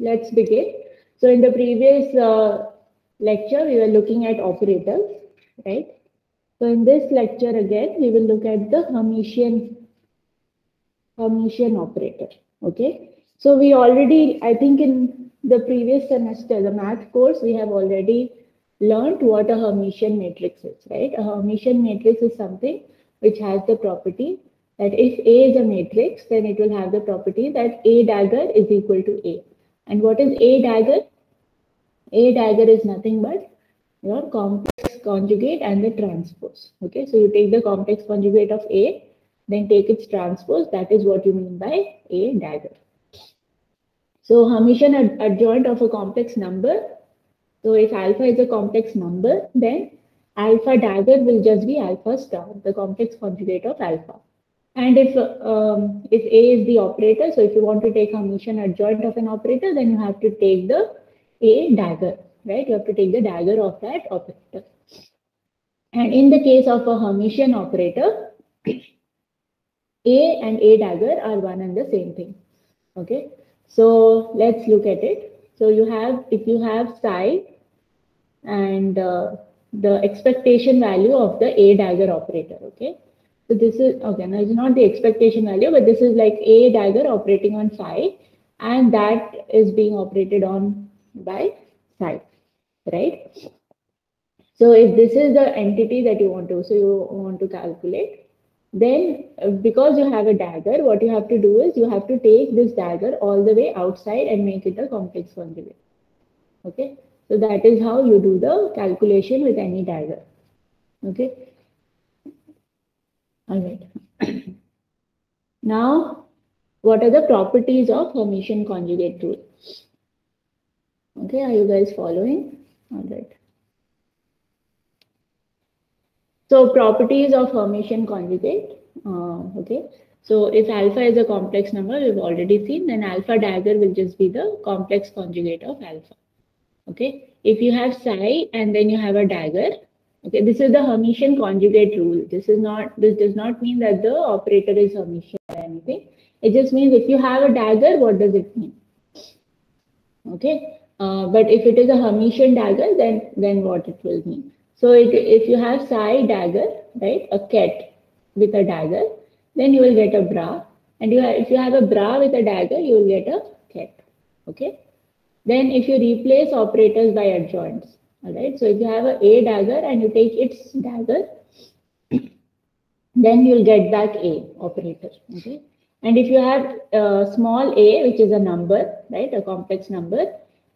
let's begin. So in the previous lecture, we were looking at operators, right? So in this lecture again, we will look at the Hermitian operator, okay? So we already, I think in the previous semester, the math course, we have already learned what a Hermitian matrix is, right? A Hermitian matrix is something which has the property that if A is a matrix, then it will have the property that A dagger is equal to A. And what is A dagger? A dagger is nothing but your complex conjugate and the transpose. Okay, so you take the complex conjugate of A, then take its transpose. That is what you mean by A dagger. So Hermitian adjoint of a complex number. So if alpha is a complex number, then alpha dagger will just be alpha star, the complex conjugate of alpha. And if A is the operator, so if you want to take Hermitian adjoint of an operator, then you have to take the A dagger, right? You have to take the dagger of that operator. And in the case of a Hermitian operator, A and A dagger are one and the same thing. Okay, so let's look at it. So you have, if you have psi and the expectation value of the A dagger operator, okay? So this is, okay, now it's not the expectation value, but this is like A dagger operating on psi, and that is being operated on by psi, right? So if this is the entity that you want to calculate, then because you have a dagger, what you have to do is you have to take this dagger all the way outside and make it a complex conjugate. Okay, so that is how you do the calculation with any dagger. Okay. All right. Now, what are the properties of Hermitian conjugate rule? Okay, are you guys following? All right. So, properties of Hermitian conjugate. Okay. So, if alpha is a complex number, we've already seen, then alpha dagger will just be the complex conjugate of alpha. Okay. If you have psi and then you have a dagger, okay, this is the Hermitian conjugate rule. This does not mean that the operator is Hermitian or anything. It just means if you have a dagger, what does it mean? Okay, but if it is a Hermitian dagger, then what it will mean? So if you have psi dagger, right, a ket with a dagger, then you will get a bra, and if you have a bra with a dagger, you will get a ket. Okay. Then if you replace operators by adjoints, all right. So if you have a dagger and you take its dagger, then you'll get back A operator. Okay. And if you have small a, which is a number, right, a complex number,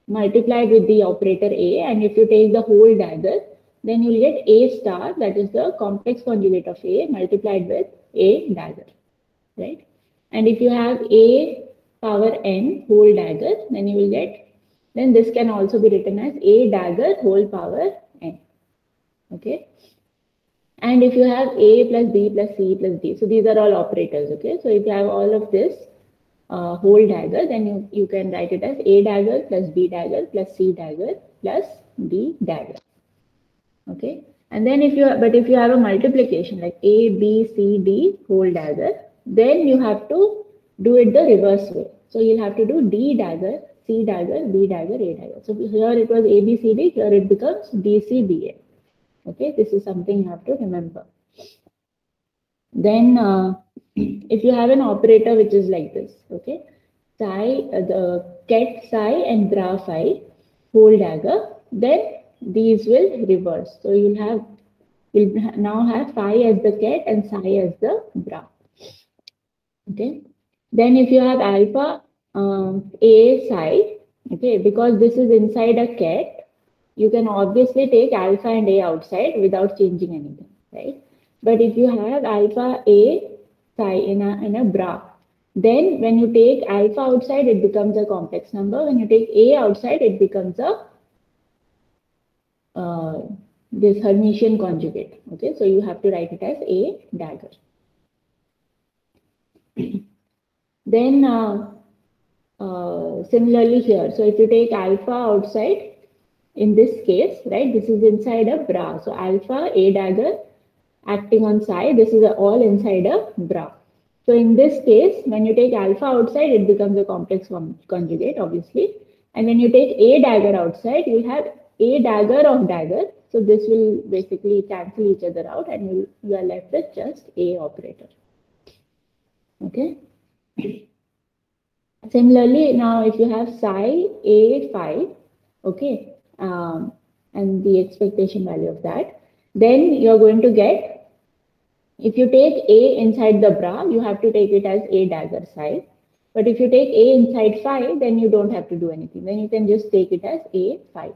multiplied with the operator A, and if you take the whole dagger, then you'll get A star, that is the complex conjugate of A, multiplied with A dagger, right? And if you have A power n whole dagger, then you will get, then this can also be written as A dagger whole power n, okay? And if you have A plus B plus C plus D, so these are all operators, okay? So if you have all of this whole dagger, then you can write it as A dagger plus B dagger plus C dagger plus D dagger, okay? And then if you have a multiplication like A, B, C, D whole dagger, then you have to do it the reverse way. So you'll have to do D dagger, C dagger, B dagger, A dagger. So here it was A, B, C, D, here it becomes D, C, B, A. Okay, this is something you have to remember. Then if you have an operator which is like this, okay, psi, the ket psi and bra phi whole dagger, then these will reverse. So you'll now have phi as the ket and psi as the bra. Okay. Then if you have alpha A psi, okay, because this is inside a ket, you can obviously take alpha and A outside without changing anything, right? But if you have alpha A psi in a bra, then when you take alpha outside, it becomes a complex number. When you take A outside, it becomes a this Hermitian conjugate. Okay, so you have to write it as A dagger. Then similarly here, so if you take alpha outside, in this case, right, this is inside a bra. So alpha A dagger acting on psi, this is all inside a bra. So in this case, when you take alpha outside, it becomes a complex conjugate, obviously. And when you take a dagger outside, you'll have a dagger of dagger. So this will basically cancel each other out, and you are left with just a operator. Okay. Similarly, now if you have psi a phi, okay, and the expectation value of that, then you're going to get, if you take a inside the bra, you have to take it as a dagger psi. But if you take a inside phi, then you don't have to do anything. Then you can just take it as a phi.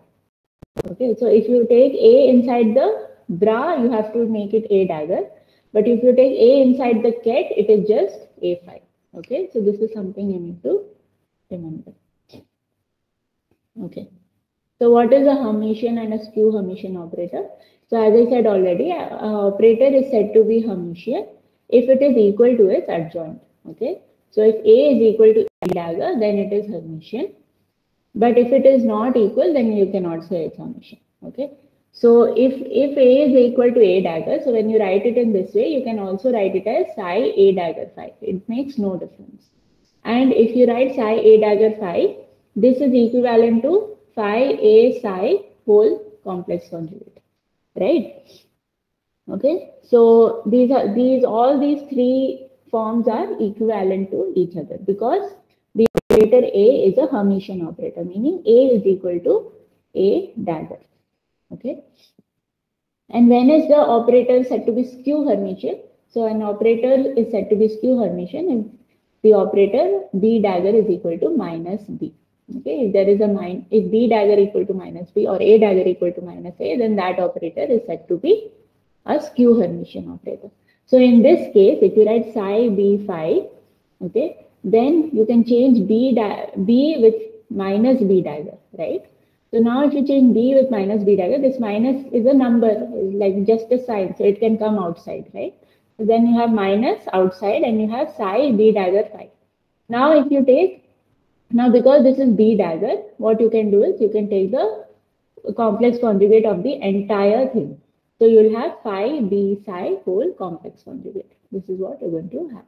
Okay, so if you take a inside the bra, you have to make it a dagger. But if you take a inside the ket, it is just a phi. Okay, so this is something you need to remember. Okay, so what is a Hermitian and a skew Hermitian operator? So as I said already, operator is said to be Hermitian if it is equal to its adjoint. Okay, so if A is equal to A dagger, then it is Hermitian. But if it is not equal, then you cannot say it's Hermitian. Okay, so if A is equal to A dagger, so when you write it in this way, you can also write it as psi A dagger phi. It makes no difference. And if you write psi A dagger phi, this is equivalent to phi A psi whole complex conjugate, right? Okay, so all these three forms are equivalent to each other because the operator A is a Hermitian operator, meaning A is equal to A dagger. Okay, and when is the operator said to be skew Hermitian? So an operator is said to be skew Hermitian if the operator B dagger is equal to minus B. Okay, if there is if B dagger equal to minus B or A dagger equal to minus A, then that operator is said to be a skew Hermitian operator. So in this case, if you write psi B phi, okay, then you can change B with minus B dagger, right? So now if you change B with minus B dagger, this minus is a number, like just a sign, so it can come outside, right? So then you have minus outside and you have psi B dagger phi. Now if you take, now because this is B dagger, what you can do is you can take the complex conjugate of the entire thing. So you'll have phi B psi whole complex conjugate. This is what you're going to have.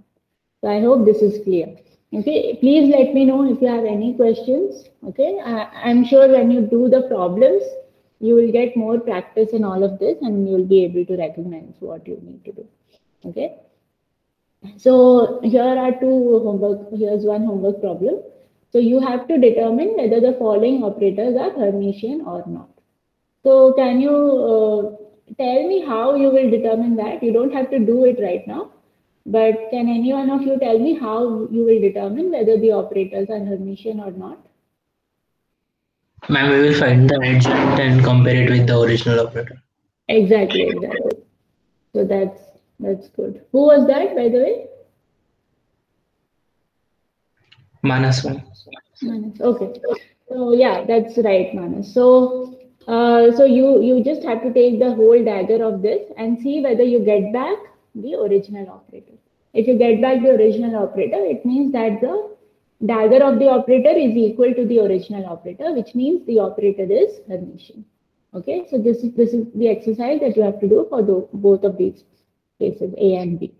So I hope this is clear. Okay, please let me know if you have any questions. Okay, I'm sure when you do the problems, you will get more practice in all of this and you'll be able to recognize what you need to do. Okay, so here are two homework. Here's one homework problem. So you have to determine whether the following operators are Hermitian or not. So can you tell me how you will determine that? You don't have to do it right now. But can any one of you tell me how you will determine whether the operators are Hermitian or not? Ma'am, we will find the adjoint and compare it with the original operator. Exactly. So that's good. Who was that, by the way? Manas, ma'am. Manas. Okay. So yeah, that's right, Manas. So you just have to take the whole dagger of this and see whether you get back the original operator. If you get back the original operator, it means that the dagger of the operator is equal to the original operator, which means the operator is Hermitian. Okay, so this is the exercise that you have to do for both of these cases, A and B.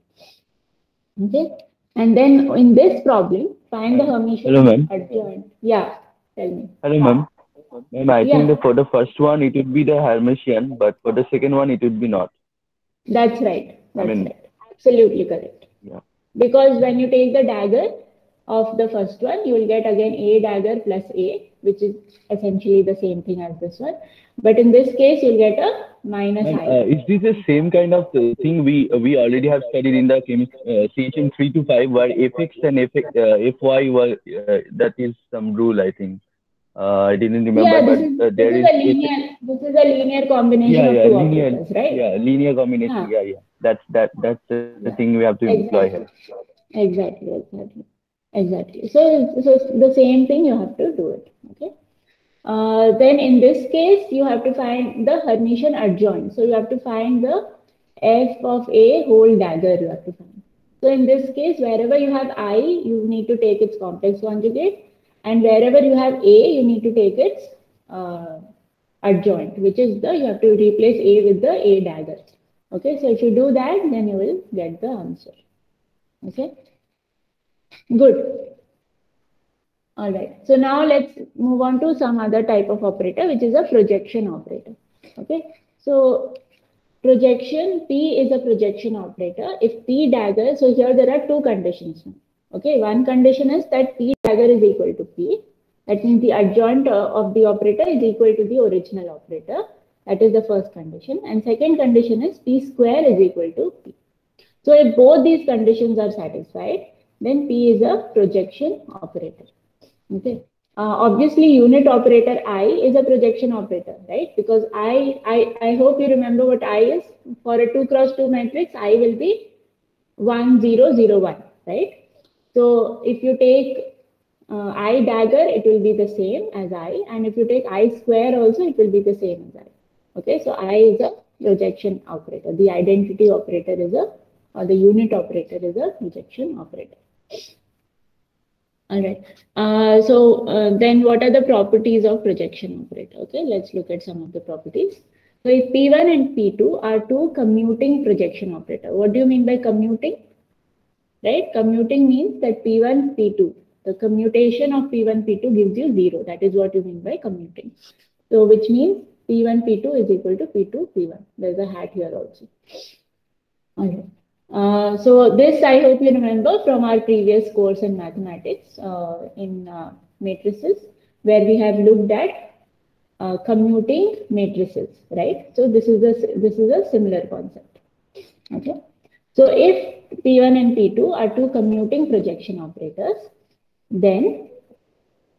Okay, and then in this problem, find the Hello, Hermitian ma'am. adjoint. Yeah, tell me. Hello, ma'am. Ma'am, I think Yeah, that for the first one it would be the Hermitian, but for the second one it would be not. that's right. I That's mean, right. Absolutely correct. yeah. Because when you take the dagger of the first one, you will get again A dagger plus A, which is essentially the same thing as this one. But in this case, you'll get a minus Ma'am, I. is this the same kind of thing we already have studied in the CHM 3 to 5, where fx and fy were that is some rule, I think. I didn't remember, Yeah, but this there is is a if this is a linear combination of two operators, right? linear combination. Huh. Yeah. That's the thing we Yeah, have to employ here. exactly. Exactly. So the same thing you have to do it. Okay. Then in this case, you have to find the Hermitian adjoint. So you have to find the f of a whole dagger. You have to find. So in this case, wherever you have I, you need to take its complex conjugate, and wherever you have a, you need to take its adjoint, which is you have to replace a with the a dagger. Okay. So if you do that, then you will get the answer. Okay. Good. All right. So now let's move on to some other type of operator, which is a projection operator. Okay. So projection, P is a projection operator. If P dagger, so here there are two conditions. Okay. One condition is that P dagger is equal to P. That means the adjoint of the operator is equal to the original operator. That is the first condition. And second condition is P square is equal to P. So if both these conditions are satisfied, then P is a projection operator. Okay. Obviously, unit operator I is a projection operator, right? Because I hope you remember what I is. For a 2 cross 2 matrix, I will be 1, 0, 0, 1, right? So if you take I dagger, it will be the same as I. And if you take I square also, it will be the same as I. Okay, so I is a projection operator. The identity operator is or the unit operator is a projection operator. All right. Then what are the properties of projection operator? Okay, let's look at some of the properties. So if P1 and P2 are two commuting projection operator, what do you mean by commuting? Right? Commuting means that P1, P2, the commutation of P1, P2 gives you 0. That is what you mean by commuting. So which means P1, P2 is equal to P2, P1. There's a hat here also. All right. So this I hope you remember from our previous course in mathematics in matrices, where we have looked at commuting matrices, right? So this is a similar concept. Okay. So if P1 and P2 are two commuting projection operators, then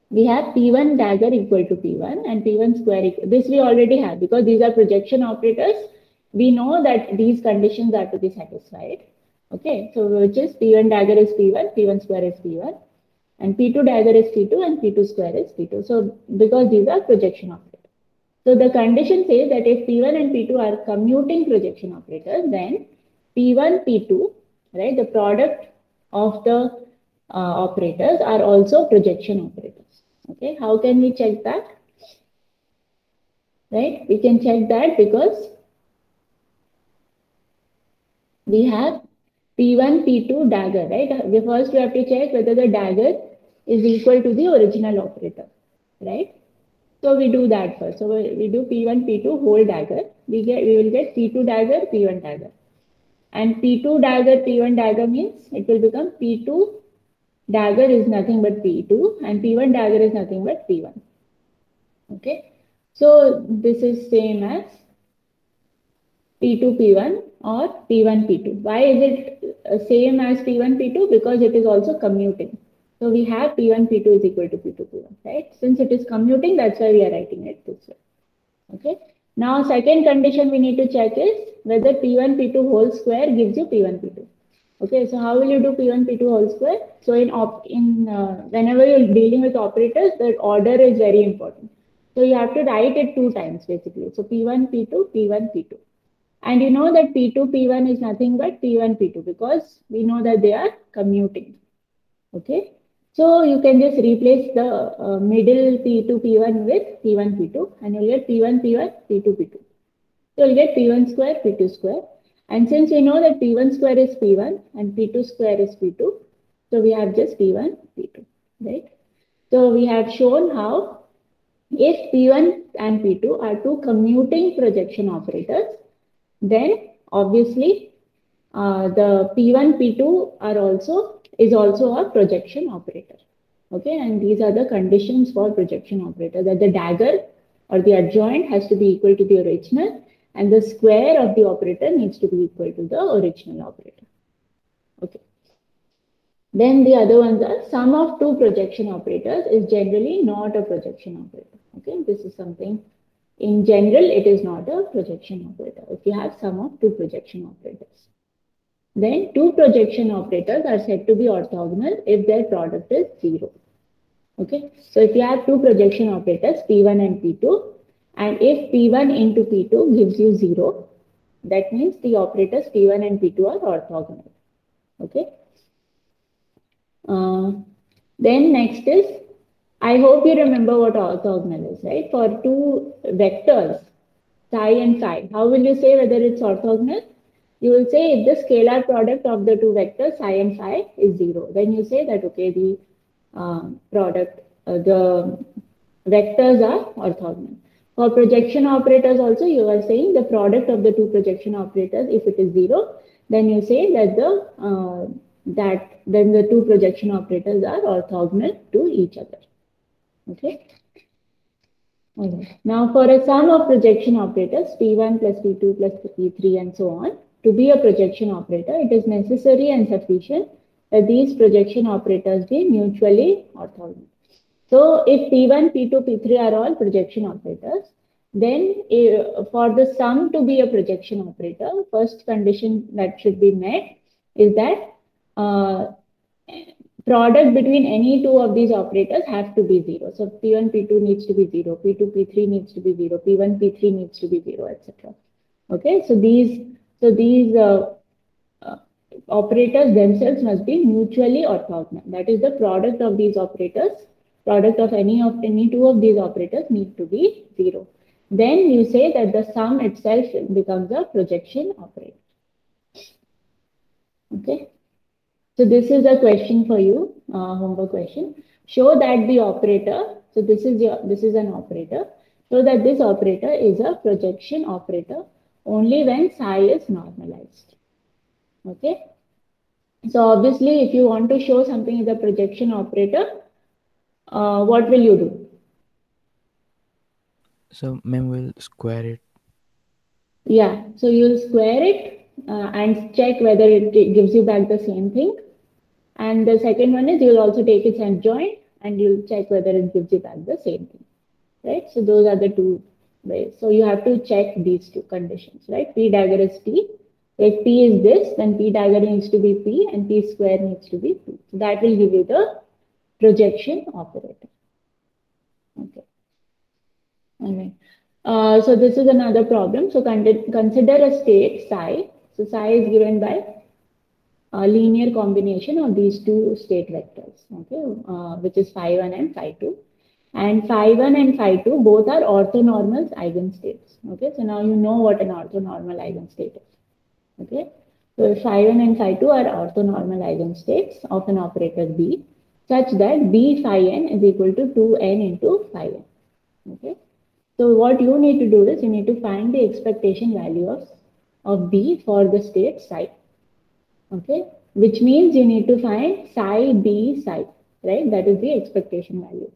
we have P1 dagger equal to P1 and P1 square equal. This we already have because these are projection operators. We know that these conditions are to be satisfied. Okay, so which is P1 dagger is P1, P1 square is P1, and P2 dagger is P2, and P2 square is P2. So because these are projection operators. So the condition says that if P1 and P2 are commuting projection operators, then P1, P2, right, the product of the operators are also projection operators. Okay, how can we check that? Right, we can check that because we have P1, P2 dagger, right? First, we have to check whether the dagger is equal to the original operator, right? So we do that first. So we do P1, P2 whole dagger. We will get P2 dagger, P1 dagger. And P2 dagger, P1 dagger means it will become P2 dagger is nothing but P2 and P1 dagger is nothing but P1. Okay. So this is same as P2, P1 or P1, P2. Why is it same as P1, P2? Because it is also commuting. So we have P1, P2 is equal to P2, P1, right? Since it is commuting, that's why we are writing it this way. Okay. Now, second condition we need to check is whether P1, P2 whole square gives you P1, P2. Okay, so how will you do P1, P2 whole square? So whenever you're dealing with operators, the order is very important. So you have to write it 2 times basically. So P1, P2, P1, P2. And you know that P2, P1 is nothing but P1, P2 because we know that they are commuting. Okay, so you can just replace the middle P2, P1 with P1, P2 and you'll get P1, P1, P2, P2. So you'll get P1 square, P2 square. And since we know that P1 square is P1 and P2 square is P2, so we have just P1, P2, right? So we have shown how if P1 and P2 are two commuting projection operators, then obviously the P1, P2 is also a projection operator. Okay, and these are the conditions for projection operator, that the dagger or the adjoint has to be equal to the original and the square of the operator needs to be equal to the original operator. Okay. Then the other ones are sum of two projection operators is generally not a projection operator. Okay, this is something in general, it is not a projection operator if you have sum of two projection operators. Then two projection operators are said to be orthogonal if their product is 0. Okay, so if you have two projection operators, P1 and P2, and if P1 into P2 gives you 0, that means the operators P1 and P2 are orthogonal. Okay. Then next is, I hope you remember what orthogonal is, right? For two vectors, psi and psi, how will you say whether it's orthogonal? You will say if the scalar product of the two vectors, psi and psi, is 0. Then you say that, okay, the product the vectors are orthogonal. For projection operators also, you are saying the product of the two projection operators, if it is 0, then you say that then the two projection operators are orthogonal to each other. Okay. Okay. Now, for a sum of projection operators, P1 plus P2 plus P3 and so on, to be a projection operator, it is necessary and sufficient that these projection operators be mutually orthogonal. So, if P1, P2, P3 are all projection operators, then for the sum to be a projection operator, first condition that should be met is that product between any two of these operators have to be 0. So P1, P2 needs to be 0, P2, P3 needs to be 0, P1, P3 needs to be 0, etc. Okay, so these operators themselves must be mutually orthogonal. That is, the product of these operators, product of any two of these operators need to be 0. Then you say that the sum itself becomes a projection operator. Okay. So this is a question for you, homework question. Show that the operator, so this is an operator, so that this operator is a projection operator only when psi is normalized. Okay. So obviously, if you want to show something is a projection operator, what will you do? So ma'am will square it. Yeah, so you'll square it and check whether it gives you back the same thing. And the second one is you'll also take its adjoint and you'll check whether it gives you back the same thing, right? So those are the two ways. So you have to check these two conditions, right? P dagger is T. If P is this, then P dagger needs to be P and P square needs to be P. So that will give you the projection operator. Okay. All right. So this is another problem. So consider a state psi. So psi is given by a linear combination of these two state vectors, okay, which is phi1 and phi2. And phi1 and phi2 both are orthonormal eigenstates. Okay, so now you know what an orthonormal eigenstate is. Okay, so phi1 and phi2 are orthonormal eigenstates of an operator B, such that B phi n is equal to 2n into phi n. Okay, so what you need to do is you need to find the expectation value of B for the state psi. Okay, which means you need to find psi B psi, right? That is the expectation value.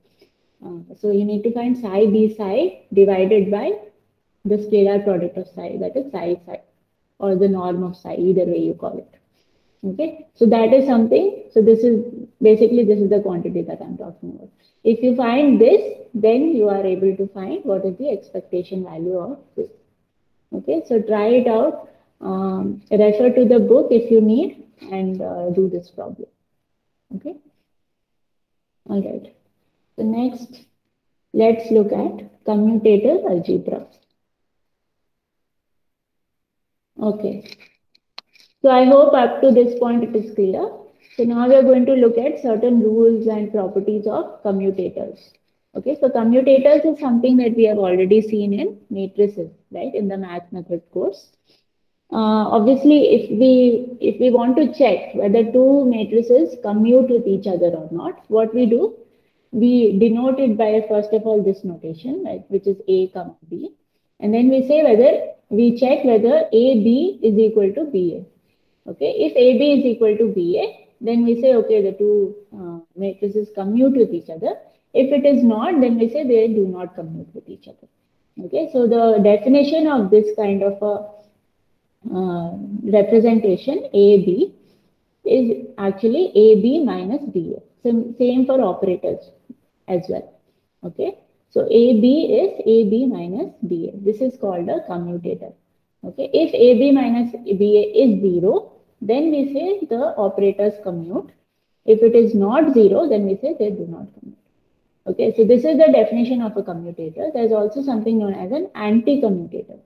So you need to find psi B psi divided by the scalar product of psi, that is psi psi, or the norm of psi, either way you call it. Okay, so that is something. So this is the quantity that I'm talking about. If you find this, then you are able to find what is the expectation value of this. Okay, so try it out. Refer to the book if you need and do this problem. Okay. All right. So next, let's look at commutative algebra. Okay. So I hope up to this point it is clear. So now we are going to look at certain rules and properties of commutators. Okay, so commutators is something that we have already seen in matrices, right, in the math method course. Obviously, if we want to check whether two matrices commute with each other or not, what we do, we denote it by first of all this notation, right, which is A comma B, and then we say whether we check whether AB is equal to BA. Okay, if AB is equal to BA, then we say okay, the two matrices commute with each other. If it is not, then we say they do not commute with each other. Okay, so the definition of this kind of a representation AB is actually AB minus BA. Same for operators as well. Okay, so AB is AB minus BA. This is called a commutator. Okay, if AB minus BA is 0, then we say the operators commute. If it is not 0, then we say they do not commute. Okay, so this is the definition of a commutator. There's also something known as an anti-commutator.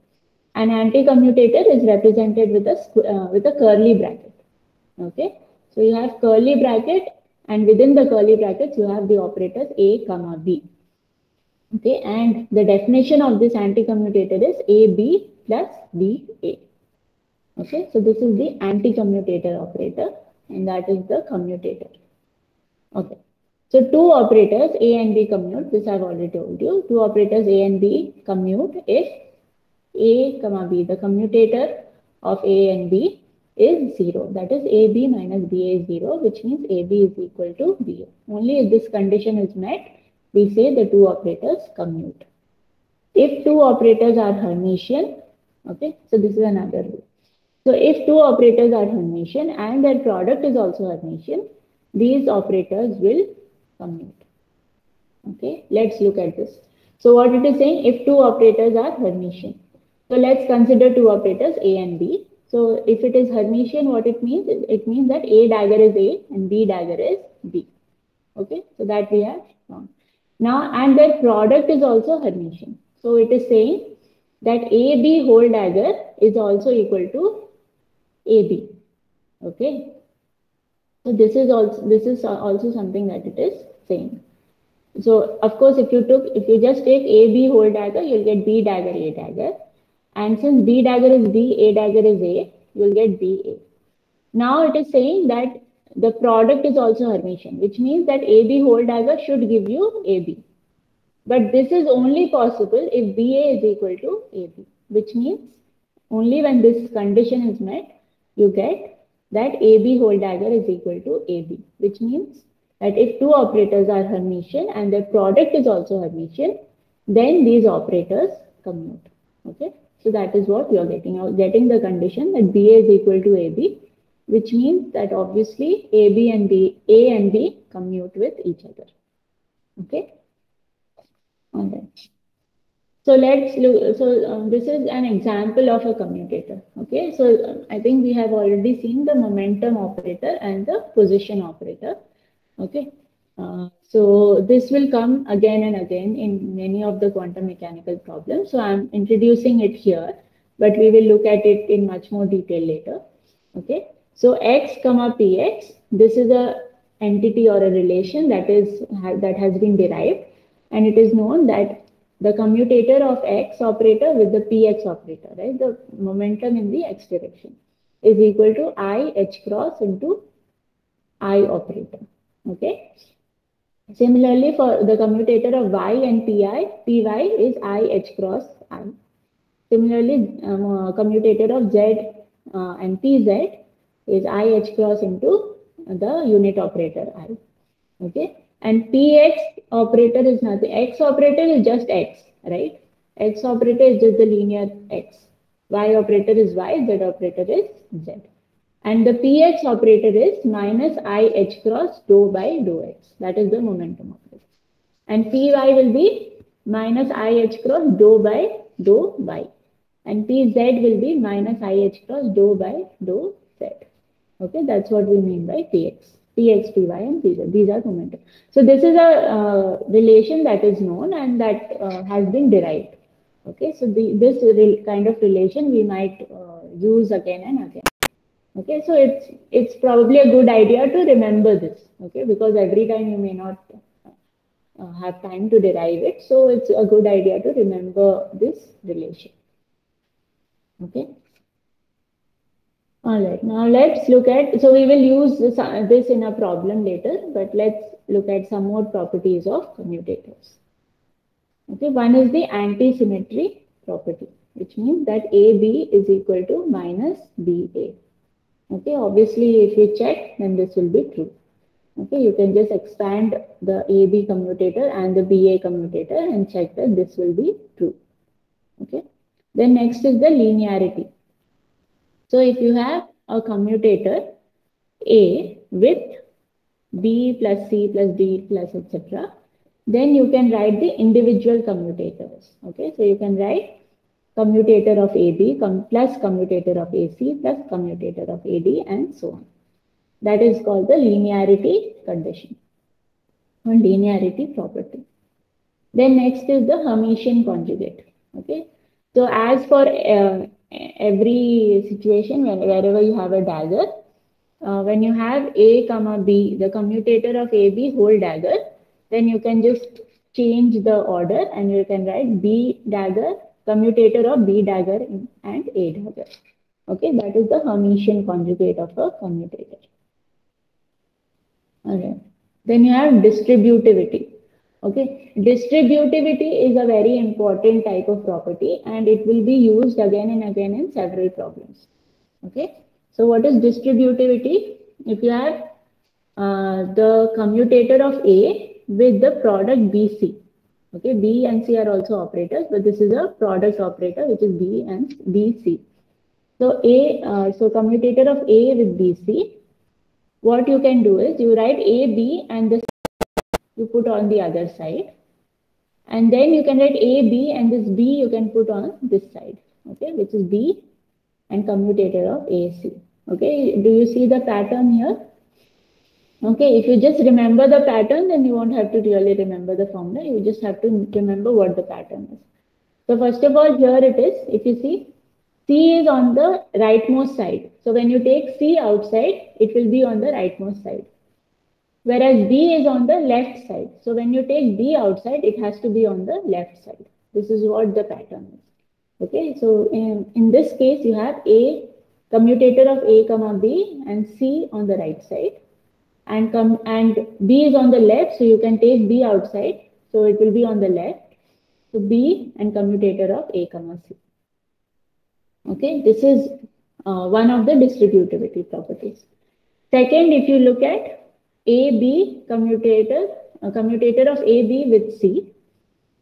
An anti-commutator is represented with a curly bracket. Okay, so you have curly bracket, and within the curly brackets you have the operators A comma B. Okay, and the definition of this anti-commutator is AB plus BA. Okay, so this is the anti-commutator operator, and that is the commutator. Okay, So two operators A and B commute, this I've already told you. Two operators A and B commute if A comma B, the commutator of A and B is 0. That is AB minus BA is 0, which means AB is equal to BA. Only if this condition is met, we say the two operators commute. If two operators are Hermitian, okay, so this is another rule. So if two operators are Hermitian and their product is also Hermitian, these operators will commute. Okay, let's look at this. So what it is saying, if two operators are Hermitian. So let's consider two operators A and B. So if it is Hermitian, what it means? It means that A dagger is A and B dagger is B. Okay, so that we have found. Now, and their product is also Hermitian. So it is saying that AB whole dagger is also equal to AB. Okay. So this is also something that it is saying. So of course, if you just take AB whole dagger, you'll get B dagger A dagger. And since B dagger is B, A dagger is A, you'll get BA. Now it is saying that the product is also Hermitian, which means that AB whole dagger should give you AB. But this is only possible if BA is equal to AB, which means only when this condition is met, you get that AB whole dagger is equal to AB, which means that if two operators are Hermitian and their product is also Hermitian, then these operators commute. Okay, so that is what you are getting. You are getting the condition that BA is equal to AB, which means that obviously A and B commute with each other. Okay. All right. So let's look. So this is an example of a commutator. Okay. So I think we have already seen the momentum operator and the position operator. Okay. So this will come again and again in many of the quantum mechanical problems. So I'm introducing it here, but we will look at it in much more detail later. Okay. So x comma px, this is a entity or a relation that has been derived, and it is known that the commutator of x operator with the px operator, right? The momentum in the x direction is equal to I h cross into I operator. Okay. Similarly, for the commutator of y and py is I h cross I. Similarly, commutator of z and pz is I h cross into the unit operator I. Okay. And px operator is nothing. X operator is just x, right? X operator is just the linear x. Y operator is y, z operator is z. And the px operator is minus I h cross dou by dou x. That is the momentum operator. And py will be minus I h cross dou by dou y. And pz will be minus I h cross dou by dou z. Okay, that's what we mean by px, py, and pz. These are momentum. So this is a relation that is known and that has been derived. Okay, so this kind of relation we might use again and again. Okay, so it's probably a good idea to remember this. Okay, because every time you may not have time to derive it, so it's a good idea to remember this relation. Okay. All right, now let's look at, so we will use this in a problem later, but let's look at some more properties of commutators. Okay, one is the anti-symmetry property, which means that AB is equal to minus BA. Okay, obviously if you check, then this will be true. Okay, you can just expand the AB commutator and the BA commutator and check that this will be true. Okay, then next is the linearity. So if you have a commutator A with B plus C plus D plus etc., then you can write the individual commutators. Okay, so you can write commutator of AB plus commutator of AC plus commutator of AD and so on. That is called the linearity condition or linearity property. Then next is the Hermitian conjugate. Okay, so as for every situation, wherever you have a dagger, when you have A comma B, the commutator of AB whole dagger, then you can just change the order and you can write B dagger, commutator of B dagger and A dagger. Okay, that is the Hermitian conjugate of a commutator. All right. Then you have distributivity. Okay, distributivity is a very important type of property and it will be used again and again in several problems. Okay, so what is distributivity? If you have the commutator of A with the product BC. Okay, B and C are also operators, but this is a product operator which is B and BC. So so commutator of A with BC. What you can do is you write A, B, and this you put on the other side. And then you can write A, B, and this B you can put on this side, okay, which is B and commutator of AC. Okay, do you see the pattern here? Okay, if you just remember the pattern, then you won't have to really remember the formula. You just have to remember what the pattern is. So first of all, here it is. If you see, C is on the rightmost side. So when you take C outside, it will be on the rightmost side. Whereas B is on the left side. So when you take B outside, it has to be on the left side. This is what the pattern is. Okay, so in this case, you have A, commutator of A comma B and C on the right side. And B is on the left, so you can take B outside. So it will be on the left. So B and commutator of A comma C. Okay, this is one of the distributivity properties. Second, if you look at AB commutator of AB with C,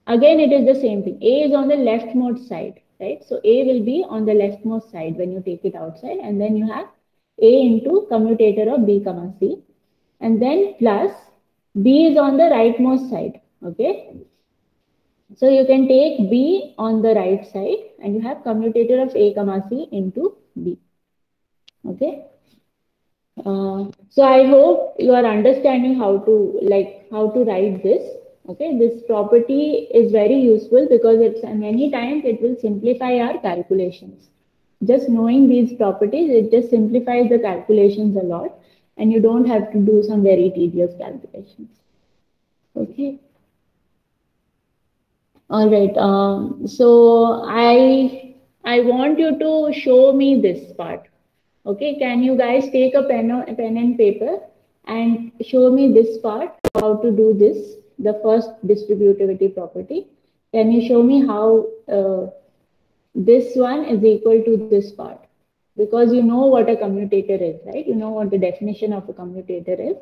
again it is the same thing. A is on the leftmost side, right? So A will be on the leftmost side when you take it outside, and then you have A into commutator of B comma C, and then plus B is on the rightmost side, okay? So you can take B on the right side and you have commutator of A comma C into B. Okay. So I hope you are understanding how to write this. Okay. This property is very useful because it's many times it will simplify our calculations. Just knowing these properties, it just simplifies the calculations a lot and you don't have to do some very tedious calculations. Okay. All right. So I want you to show me this part. Okay. Can you guys take a pen and paper and show me this part, how to do this, the first distributivity property. Can you show me how this one is equal to this part? Because you know what a commutator is, right? You know what the definition of a commutator is.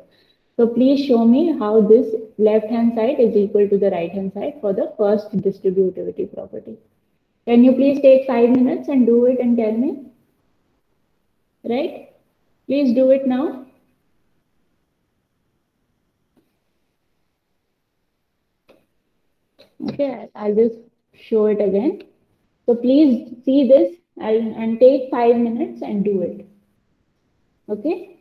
So please show me how this left-hand side is equal to the right-hand side for the first distributivity property. Can you please take 5 minutes and do it and tell me? Right? Please do it now. Okay, I'll just show it again. So please see this and take 5 minutes and do it. Okay?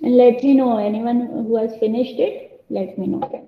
And let me know, anyone who has finished it, let me know.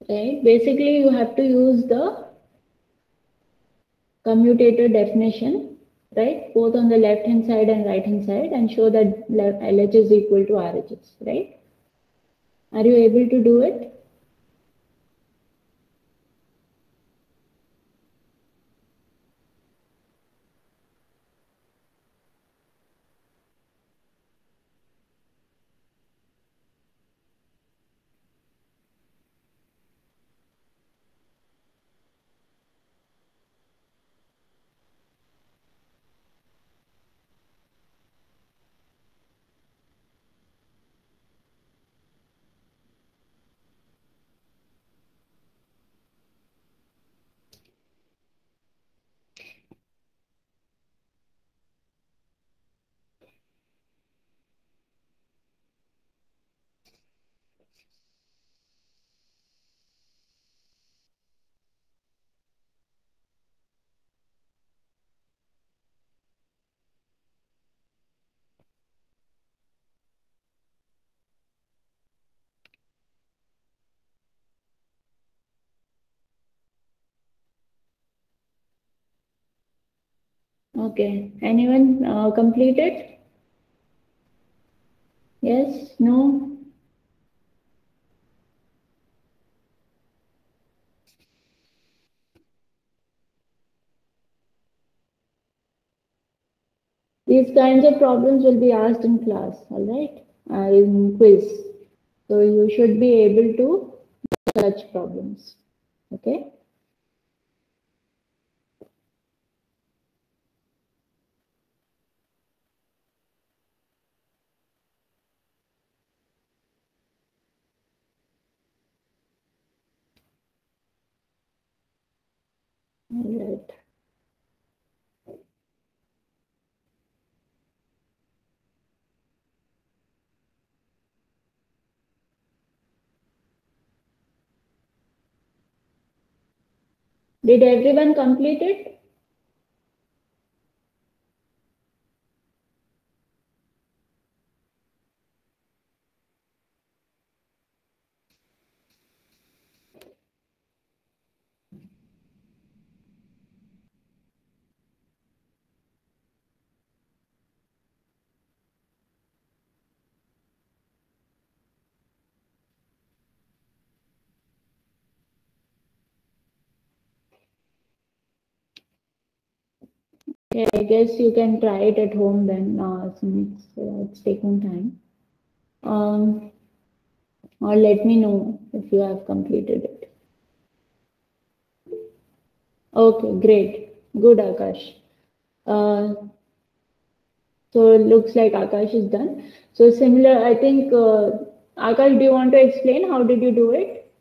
Right? Basically, you have to use the commutator definition, right? Both on the left-hand side and right-hand side and show that LH is equal to RHS, right? Are you able to do it? Okay. Anyone completed? Yes? No? These kinds of problems will be asked in class, all right? In quiz. So you should be able to do such problems. Okay? All right. Did everyone complete it? Okay, I guess you can try it at home then, since it's taking time. Or let me know if you have completed it. Okay, great. Good, Akash. So it looks like Akash is done. So similar, I think, Akash, do you want to explain how did you do it?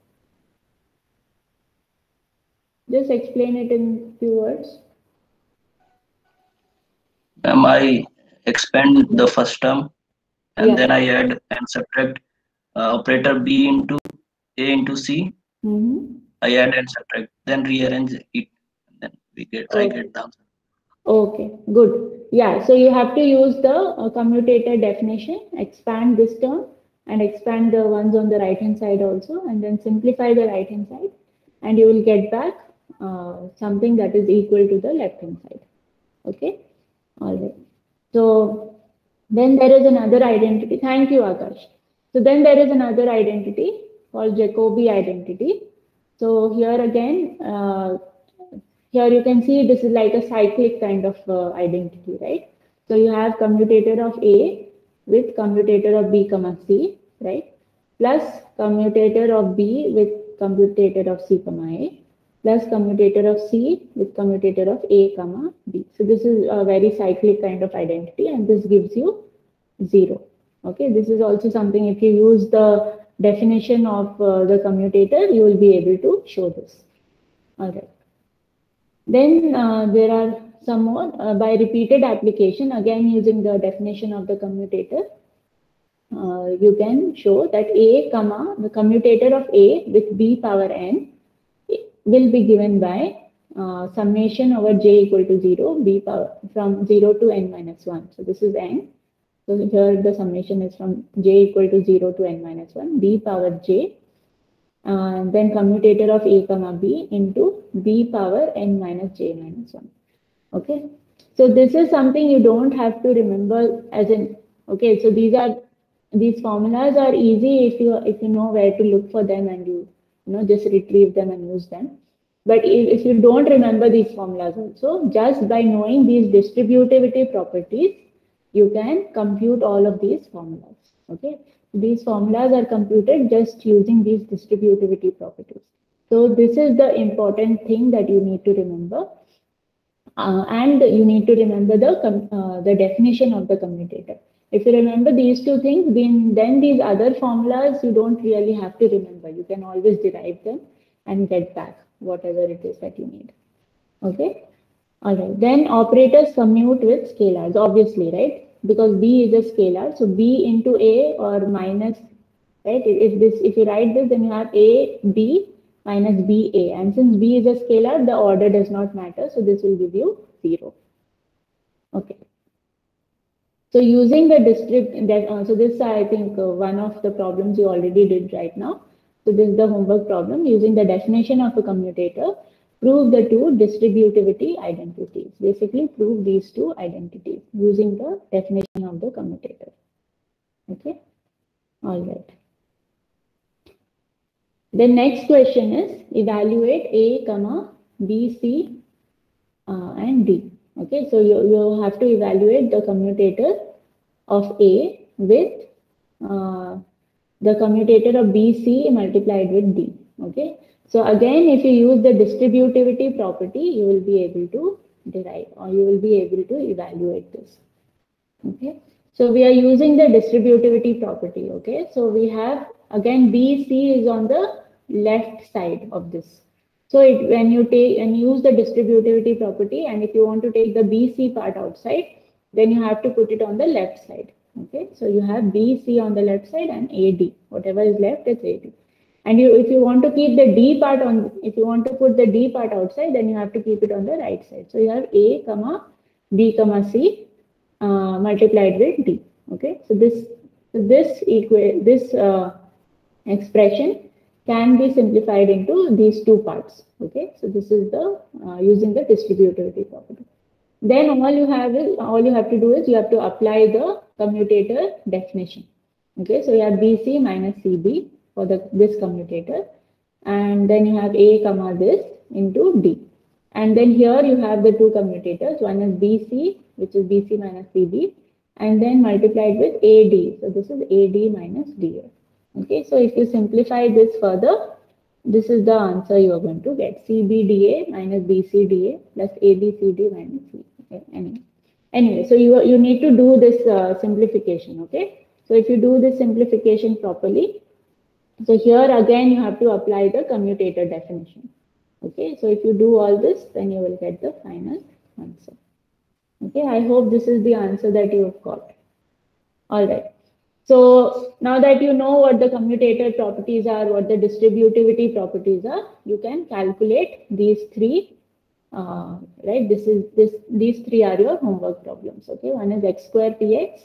Just explain it in few words. I expand the first term and Yeah. then I add and subtract operator B into A into C. I add and subtract, then rearrange it, and then I Okay. get the answer. Okay, good. Yeah, so you have to use the commutator definition, expand this term and expand the ones on the right hand side also, and then simplify the right hand side, and you will get back something that is equal to the left hand side. Okay, all right. So then there is another identity. Thank you, Akash. So then there is another identity called Jacobi identity. So here again, here you can see this is like a cyclic kind of identity, right? So you have commutator of A with commutator of B comma C, right? Plus commutator of B with commutator of C comma A, plus commutator of C with commutator of A comma B. So this is a very cyclic kind of identity, and this gives you 0. Okay, this is also something, if you use the definition of the commutator, you will be able to show this. All right. Then there are some more by repeated application, again using the definition of the commutator. You can show that A comma the commutator of A with B power n will be given by summation over j equal to 0 b power from 0 to n minus 1. So this is n. So here the summation is from j equal to 0 to n minus 1 b power j, then commutator of A comma B into B power n minus j minus 1. Okay. So this is something you don't have to remember as in, okay, so these formulas are easy if you know where to look for them and you just retrieve them and use them. But if you don't remember these formulas also, just by knowing these distributivity properties, you can compute all of these formulas. Okay. These formulas are computed just using these distributivity properties. So this is the important thing that you need to remember. And you need to remember the definition of the commutator. If you remember these two things, then these other formulas you don't really have to remember. You can always derive them and get back whatever it is that you need. Okay. All right. Then operators commute with scalars, obviously, right? Because B is a scalar, so B into A or minus, right? If you write this, then you have A B minus B A, and since B is a scalar, the order does not matter, so this will give you 0. Okay. So using the so this I think one of the problems you already did right now. So this is the homework problem using the definition of a commutator. prove the two distributivity identities. Basically, prove these two identities using the definition of the commutator. Okay, all right. The next question is evaluate A, comma, B, C, and D. Okay, so you have to evaluate the commutator of A with the commutator of BC multiplied with D. Okay, so again, if you use the distributivity property, you will be able to derive, or you will be able to evaluate this. Okay, so we are using the distributivity property. Okay, so we have again BC is on the left side of this. So when you use the distributivity property, and if you want to take the BC part outside, then you have to put it on the left side. Okay, so you have BC on the left side and AD. Whatever is left is AD. And if you want to keep the D part on, if you want to put the D part outside, then you have to keep it on the right side. So you have A, comma, B, comma, C multiplied with D. Okay, so this expression can be simplified into these two parts. Okay, so this is the using the distributivity property. Then all you have to do is you have to apply the commutator definition. Okay, so you have BC minus CB for this commutator, and then you have A, comma, this into D. And then here you have the two commutators. One is BC, which is BC minus CB, and then multiplied with AD. So this is AD minus DA. Okay, so if you simplify this further, this is the answer you are going to get. CBDA minus BCDA plus ABCD minus C. Okay, anyway, so you need to do this simplification. Okay, so if you do this simplification properly, so here again you have to apply the commutator definition. Okay, so if you do all this, then you will get the final answer. Okay, I hope this is the answer that you have got. All right. So now that you know what the commutator properties are, what the distributivity properties are, you can calculate these three. Right? These three are your homework problems. Okay, one is x square px,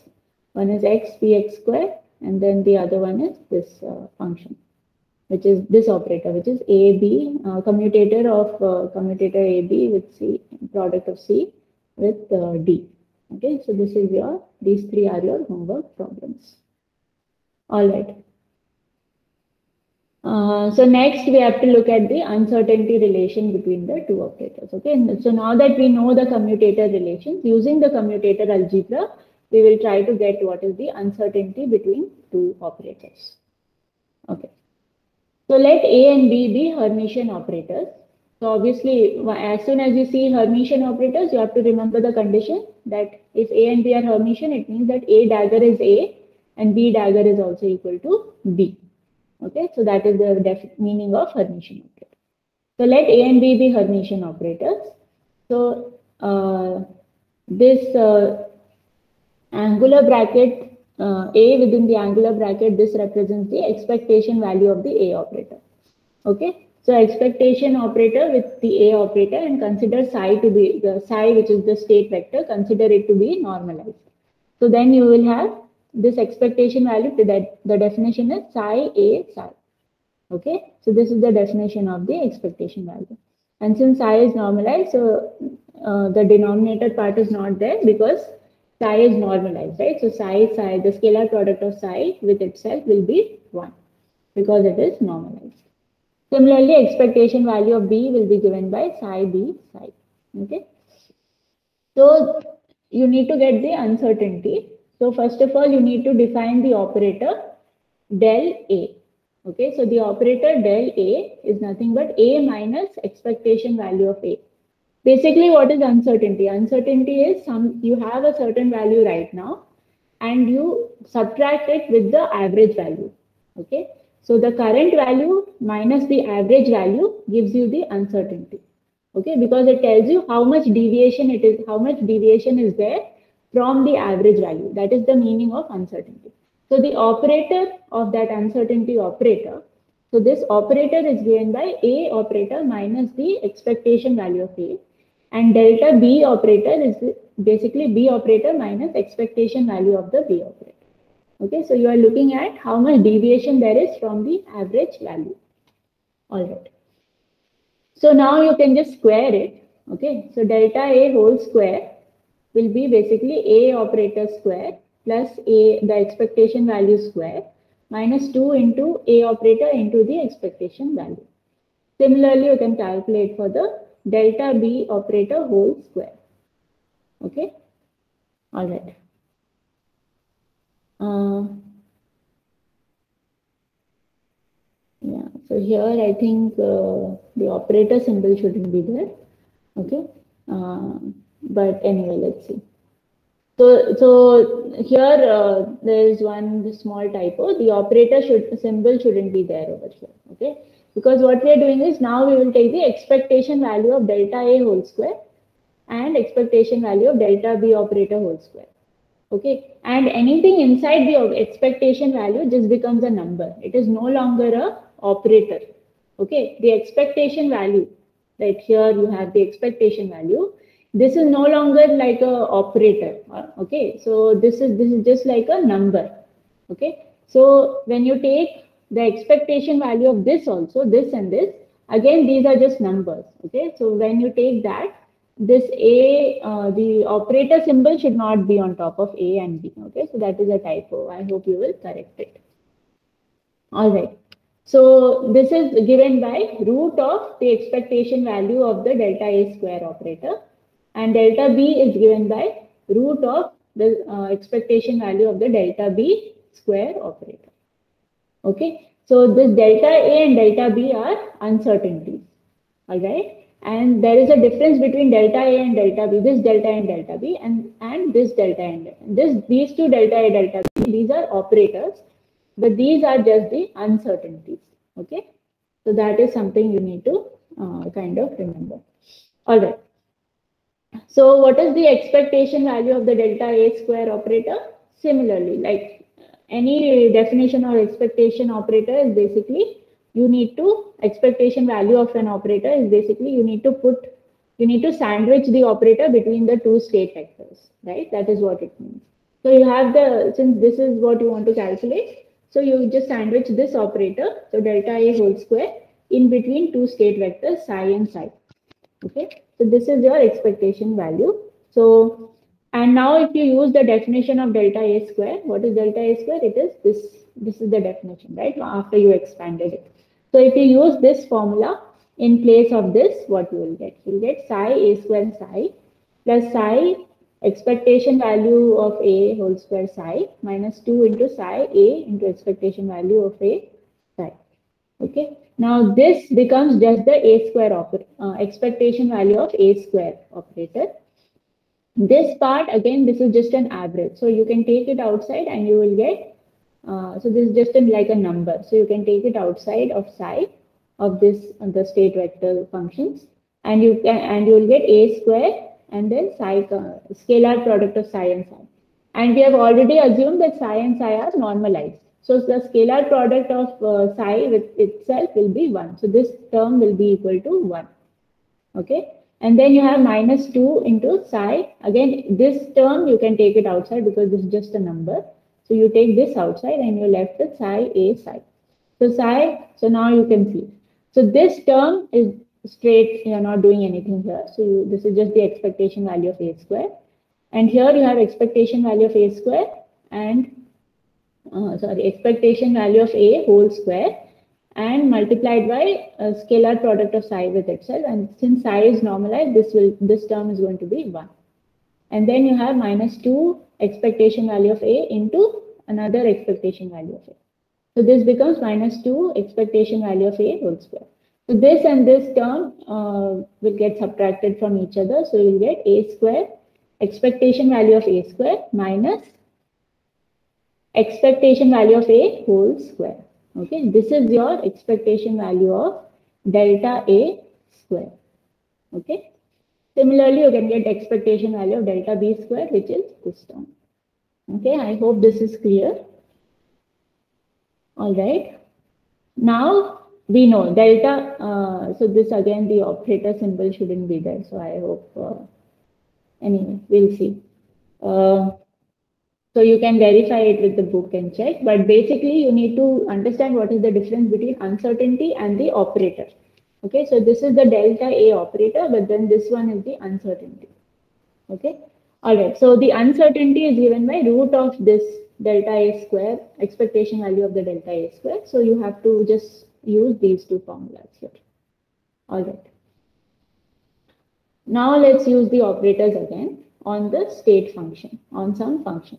one is x px square, and then the other one is this function, which is this operator, which is AB, commutator of commutator AB with C, product of C with D. Okay, so these three are your homework problems. All right. So next we have to look at the uncertainty relation between the two operators. Okay, so now that we know the commutator relations, using the commutator algebra, we will try to get what is the uncertainty between two operators. Okay. So let A and B be Hermitian operators. So obviously, as soon as you see Hermitian operators, you have to remember the condition that if A and B are Hermitian, it means that A dagger is A and B dagger is also equal to B. Okay, so that is the meaning of Hermitian operator. So let A and B be Hermitian operators. So this angular bracket A within the angular bracket, this represents the expectation value of the A operator. Okay, so expectation operator with the A operator, and consider psi to be the psi, which is the state vector, consider it to be normalized. So then you will have this expectation value, to that the definition is psi A psi. Okay, so this is the definition of the expectation value. And since psi is normalized, so the denominator part is not there because psi is normalized, right? So psi, the scalar product of psi with itself will be 1 because it is normalized. Similarly, expectation value of B will be given by psi B psi. Okay, so you need to get the uncertainty. So first of all, you need to define the operator del A. Okay, so the operator del A is nothing but A minus expectation value of A. Basically, what is uncertainty? Uncertainty is you have a certain value right now and you subtract it with the average value. Okay, so the current value minus the average value gives you the uncertainty. Okay, because it tells you how much deviation it is, how much deviation is there from the average value. That is the meaning of uncertainty. So the operator of that uncertainty operator, so this operator is given by A operator minus the expectation value of A, and delta B operator is basically B operator minus expectation value of the B operator. Okay, so you are looking at how much deviation there is from the average value. All right. So now you can just square it. Okay, so delta A whole square will be basically A operator square plus A, the expectation value square, minus 2 into A operator into the expectation value. Similarly, you can calculate for the delta B operator whole square. Okay, all right. Yeah, so here I think the operator symbol shouldn't be there. Okay, but anyway, let's see. So here there is one small typo. The operator symbol shouldn't be there over here. Okay, because what we are doing is now we will take the expectation value of delta A whole square and expectation value of delta B operator whole square. Okay, and anything inside the expectation value just becomes a number. It is no longer a operator. Okay, the expectation value, right here you have the expectation value. This is no longer like a operator. Okay, so this is just like a number. Okay, so when you take the expectation value of this also, this and this, again these are just numbers. Okay, so when you take that, this A, the operator symbol should not be on top of A and B. Okay, so that is a typo. I hope you will correct it. All right. So this is given by root of the expectation value of the delta A square operator, and delta B is given by root of the expectation value of the delta B square operator. Okay. So this delta A and delta B are uncertainties. All right. And there is a difference between delta A and delta B, this delta and delta B, and this delta and these two delta A, delta B, these are operators, but these are just the uncertainties. Okay, so that is something you need to kind of remember. All right. So what is the expectation value of the delta A square operator? Similarly, like any definition or expectation operator is basically you need to expectation value of an operator is basically you need to sandwich the operator between the two state vectors, right? That is what it means. So you have since this is what you want to calculate, so you just sandwich this operator, so delta A whole square, in between two state vectors psi and psi. Okay, so this is your expectation value. So, and now if you use the definition of delta A square, what is delta A square? It is this is the definition, right? After you expanded it. So if you use this formula in place of this, what you will get? You will get psi A square psi plus psi expectation value of A whole square psi minus 2 into psi A into expectation value of A psi. Okay. Now this becomes just the A square expectation value of A square operator. This part again, this is just an average. So you can take it outside and you will get so this is just like a number. So you can take it outside of psi of this the state vector functions, and you will get A square and then psi scalar product of psi and psi. And we have already assumed that psi and psi are normalized. So the scalar product of psi with itself will be 1. So this term will be equal to 1. Okay. And then you have minus 2 into psi. Again, this term you can take it outside because this is just a number. So you take this outside and you're left with psi A psi. So psi, so now you can see. So this term is straight, you're not doing anything here. So this is just the expectation value of A square. And here you have expectation value of A square and expectation value of A whole square and multiplied by a scalar product of psi with itself. And since psi is normalized, this term is going to be 1. And then you have minus 2 expectation value of A into another expectation value of A. So this becomes minus 2 expectation value of A whole square. So this and this term will get subtracted from each other. So you will get A square expectation value of A square minus expectation value of A whole square. Okay, this is your expectation value of delta A square. Okay. Similarly, you can get expectation value of delta B square, which is this term. Okay, I hope this is clear. All right. Now we know delta, so this again, the operator symbol shouldn't be there. So I hope, anyway, we'll see. So you can verify it with the book and check, but basically you need to understand what is the difference between uncertainty and the operator. Okay, so this is the delta A operator, but then this one is the uncertainty. Okay, all right. So the uncertainty is given by root of this delta A square, expectation value of the delta A square. So you have to just use these two formulas here. All right. Now let's use the operators again on the state function, on some function.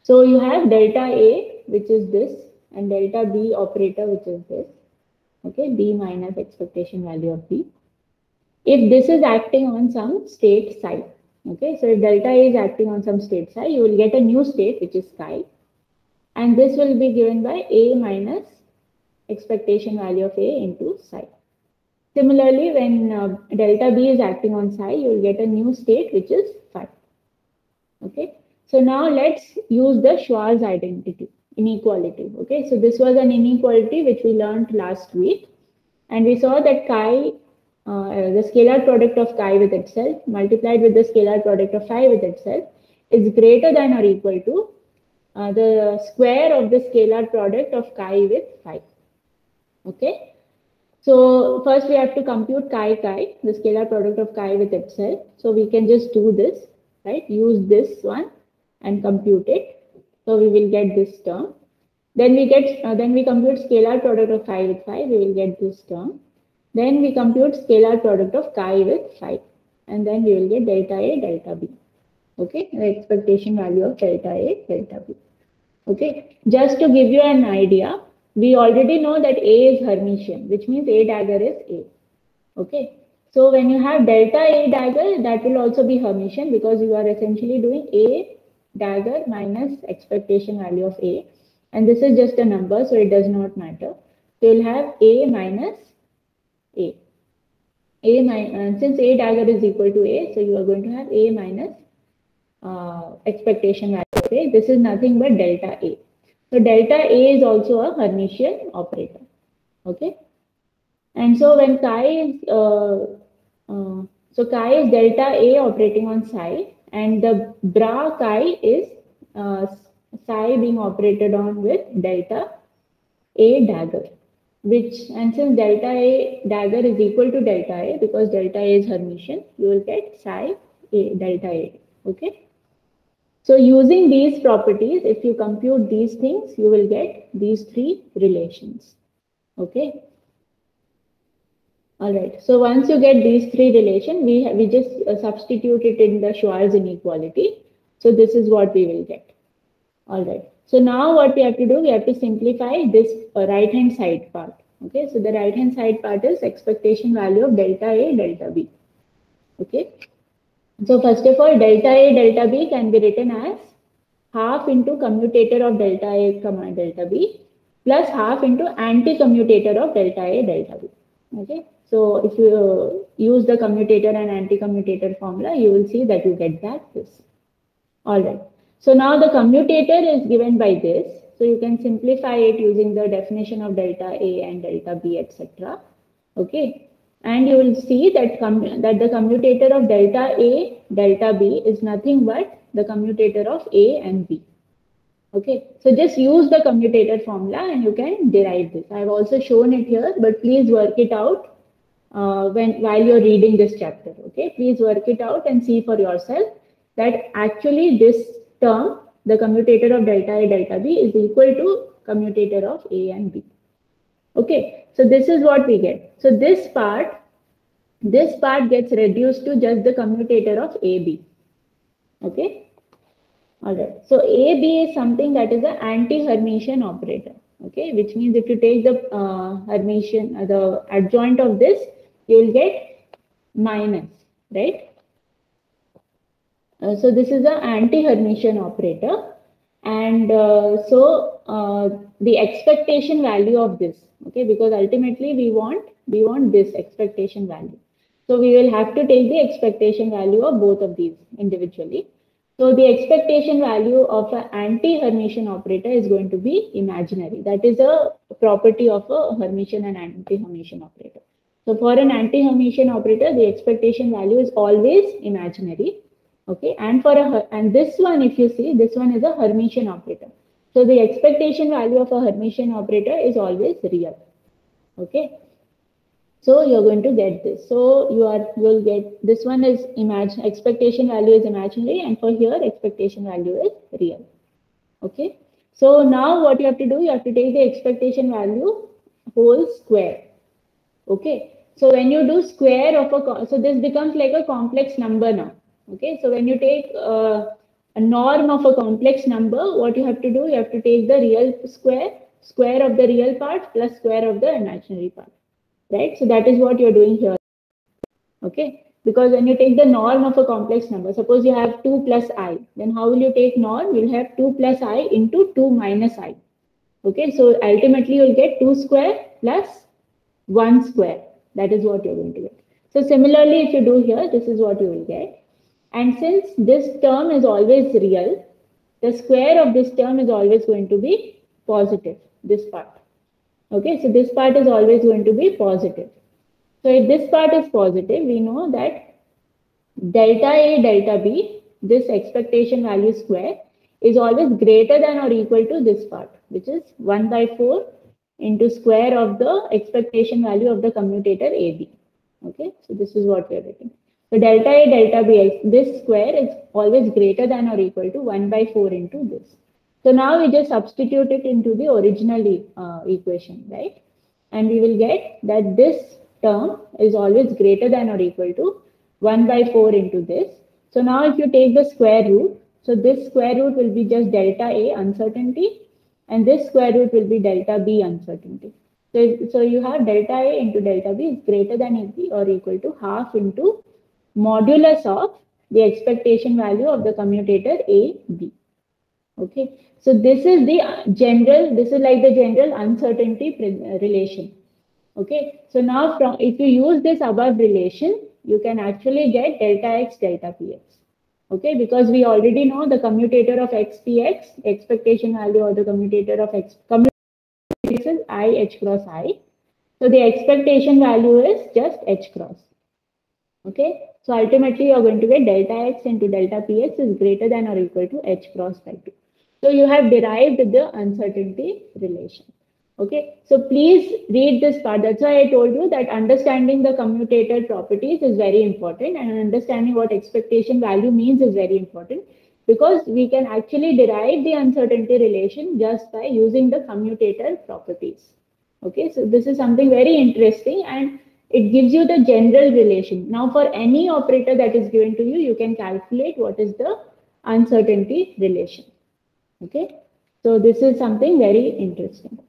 So you have delta A, which is this, and delta B operator, which is this. Okay, B minus expectation value of B. If this is acting on some state psi, okay, so if delta A is acting on some state psi, you will get a new state, which is chi, and this will be given by A minus expectation value of A into psi. Similarly, when delta B is acting on psi, you will get a new state, which is phi. Okay, so now let's use the Schwarz identity, inequality. Okay, so this was an inequality which we learned last week, and we saw that chi, the scalar product of chi with itself multiplied with the scalar product of phi with itself is greater than or equal to the square of the scalar product of chi with phi. Okay, so first we have to compute chi, the scalar product of chi with itself. So we can just do this, right? Use this one and compute it. So we will get this term. Then we get then we compute scalar product of phi with phi. We will get this term. Then we compute scalar product of chi with phi, and then we will get delta A, delta B. Okay, the expectation value of delta A, delta B. Okay, just to give you an idea, we already know that A is Hermitian, which means A dagger is A. Okay, so when you have delta A dagger, that will also be Hermitian because you are essentially doing A dagger minus expectation value of A, and this is just a number, so it does not matter. So you'll have A minus A. Since A dagger is equal to A, so you are going to have A minus expectation value of A. This is nothing but delta A. So delta A is also a Hermitian operator. Okay, and so when chi is chi is delta A operating on psi, and the bra chi is psi being operated on with delta A dagger. And since delta A dagger is equal to delta A, because delta A is Hermitian, you will get psi A, delta A. Okay. So using these properties, if you compute these things, you will get these three relations. Okay. All right. So once you get these three relations, we just substitute it in the Schwarz inequality. So this is what we will get. All right. So now what we have to do, we have to simplify this right-hand side part. Okay, so the right-hand side part is expectation value of delta A, delta B. Okay. So first of all, delta A, delta B can be written as half into commutator of delta A, delta B plus half into anti-commutator of delta A, delta B. Okay. So if you use the commutator and anti-commutator formula, you will see that you get this. All right. So now the commutator is given by this. So you can simplify it using the definition of delta A and delta B, etc. Okay. And you will see that, that the commutator of delta A, delta B is nothing but the commutator of A and B. Okay. So just use the commutator formula and you can derive this. I have also shown it here, but please work it out while you're reading this chapter. Okay. Please work it out and see for yourself that actually this term, the commutator of delta A, delta B is equal to commutator of A and B. Okay, so this is what we get. So this part gets reduced to just the commutator of AB. Okay, all right. So AB is something that is an anti-Hermitian operator. Okay, which means if you take the Hermitian, the adjoint of this, you will get minus, right? So this is an anti-Hermitian operator, and the expectation value of this, okay, because ultimately we want this expectation value. So we will have to take the expectation value of both of these individually. So the expectation value of an anti-Hermitian operator is going to be imaginary. That is a property of a Hermitian and anti-Hermitian operator. So for an anti-Hermitian operator, the expectation value is always imaginary. Okay, and this one, if you see, this one is a Hermitian operator. So the expectation value of a Hermitian operator is always real. Okay. So you're going to get this. So you'll get this one is expectation value is imaginary, and for here expectation value is real. Okay. So now what you have to do, you have to take the expectation value whole square. Okay. So when you do square of so this becomes like a complex number now. Okay. So when you take a norm of a complex number, what you have to do, you have to take the real square of the real part plus square of the imaginary part. Right? So that is what you're doing here. Okay. Because when you take the norm of a complex number, suppose you have 2 plus I, then how will you take norm? You'll have 2 plus I into 2 minus I. Okay. So ultimately you'll get 2 square plus 1 square. That is what you're going to get. So similarly, if you do here, this is what you will get. And since this term is always real, the square of this term is always going to be positive, this part. Okay, so this part is always going to be positive. So if this part is positive, we know that delta A, delta B, this expectation value square is always greater than or equal to this part, which is 1 by 4 into square of the expectation value of the commutator AB. Okay, so this is what we are getting. So delta A, delta B, this square is always greater than or equal to 1 by 4 into this. So now we just substitute it into the original equation, right? And we will get that this term is always greater than or equal to 1 by 4 into this. So now if you take the square root, so this square root will be just delta A uncertainty, and this square root will be delta B uncertainty. So you have delta A into delta B is greater than or equal to half into modulus of the expectation value of the commutator A, B. Okay, so this is the general, this is like the general uncertainty relation. Okay, so now if you use this above relation, you can actually get delta X, delta PX. Okay, because we already know the commutator of X, PX, expectation value of the commutator of X, is I, H cross I. So the expectation value is just H cross. Okay, so ultimately you're going to get delta X into delta PX is greater than or equal to H cross by 2. So you have derived the uncertainty relation. Okay, so please read this part. That's why I told you that understanding the commutator properties is very important, and understanding what expectation value means is very important, because we can actually derive the uncertainty relation just by using the commutator properties. Okay, so this is something very interesting, and it gives you the general relation. Now for any operator that is given to you, you can calculate what is the uncertainty relation. Okay, so this is something very interesting.